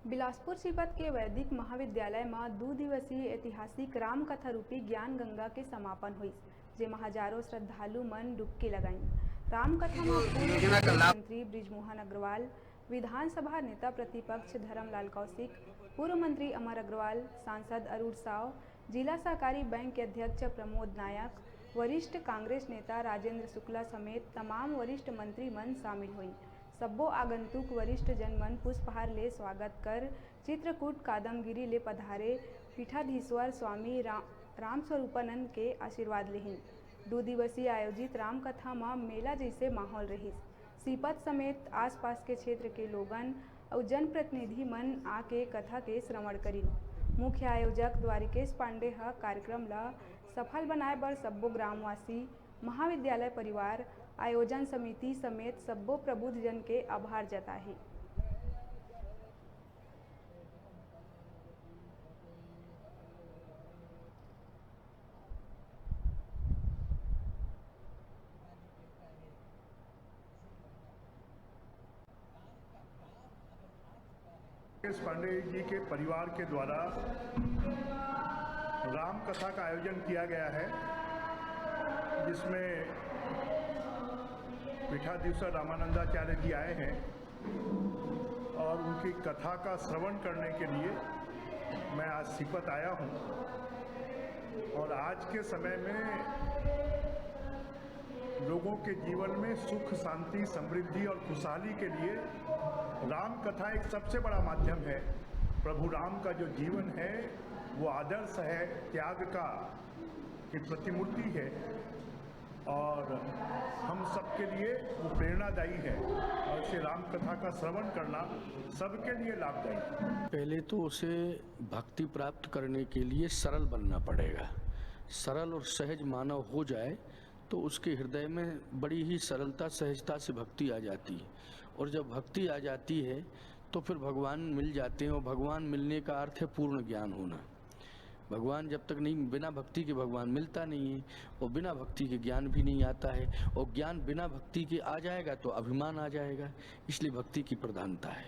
बिलासपुर सीपत के वैदिक महाविद्यालय में 2 दिवसीय ऐतिहासिक रामकथा रूपी ज्ञान गंगा के समापन हुई, जेमा हजारों श्रद्धालु मन डुबकी लगाई। रामकथा में पूर्व मुख्यमंत्री बृजमोहन अग्रवाल, विधानसभा नेता प्रतिपक्ष धर्मलाल कौशिक, पूर्व मंत्री अमर अग्रवाल, सांसद अरुण साव, जिला सहकारी बैंक के अध्यक्ष प्रमोद नायक, वरिष्ठ कांग्रेस नेता राजेंद्र शुक्ला समेत तमाम वरिष्ठ मंत्री मन शामिल हुई। सब्बो आगंतुक वरिष्ठ जनमन पुष्पहार ले स्वागत कर चित्रकूट कादमगिरी ले पधारे पीठाधीश्वर स्वामी रामस्वरूपानंद के आशीर्वाद लेहिन। 2 दिवसीय आयोजित रामकथा में मेला जैसे माहौल रही। सीपत समेत आसपास के क्षेत्र के लोगन और जनप्रतिनिधि मन आके कथा के श्रवण करिन। मुख्य आयोजक द्वारिकेश पांडे कार्यक्रम ला सफल बनाए बर सब्बो ग्रामवासी, महाविद्यालय परिवार, आयोजन समिति समेत सब्बो प्रबुद्ध जन के आभार जताहे। पांडे जी के परिवार के द्वारा राम कथा का आयोजन किया गया है, जिसमें पीठाधीश्वर रामानंदाचार्य जी आए हैं और उनकी कथा का श्रवण करने के लिए मैं आज सीपत आया हूं। और आज के समय में लोगों के जीवन में सुख, शांति, समृद्धि और खुशहाली के लिए राम कथा एक सबसे बड़ा माध्यम है। प्रभु राम का जो जीवन है वो आदर्श है, त्याग का की प्रतिमूर्ति है और हम सबके लिए वो प्रेरणादायी है। और इसे राम कथा का श्रवण करना सबके लिए लाभदायी है। पहले तो उसे भक्ति प्राप्त करने के लिए सरल बनना पड़ेगा। सरल और सहज मानव हो जाए तो उसके हृदय में बड़ी ही सरलता, सहजता से भक्ति आ जाती है। और जब भक्ति आ जाती है तो फिर भगवान मिल जाते हैं। और भगवान मिलने का अर्थ है पूर्ण ज्ञान होना। भगवान जब तक नहीं, बिना भक्ति के भगवान मिलता नहीं है और बिना भक्ति के ज्ञान भी नहीं आता है। और ज्ञान बिना भक्ति के आ जाएगा तो अभिमान आ जाएगा, इसलिए भक्ति की प्रधानता है।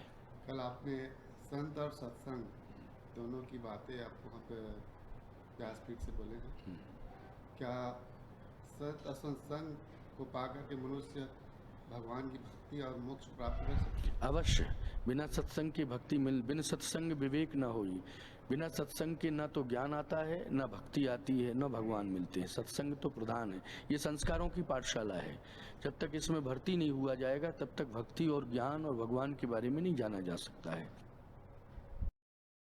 कल आपने संत और सत्संग दोनों की बातें आप वहाँ पे व्यासपीठ से बोले हैं। क्या सत असत्संग को पाकर के मनुष्य भगवान की भक्ति और मोक्ष प्राप्त कर सकते? अवश्य। बिना सत्संग की भक्ति बिना सत्संग विवेक न होई। बिना सत्संग के न तो ज्ञान आता है, न भक्ति आती है, न भगवान मिलते हैं। सत्संग तो प्रधान है, ये संस्कारों की पाठशाला है। जब तक इसमें भर्ती नहीं हुआ जाएगा तब तक भक्ति और ज्ञान और भगवान के बारे में नहीं जाना जा सकता है।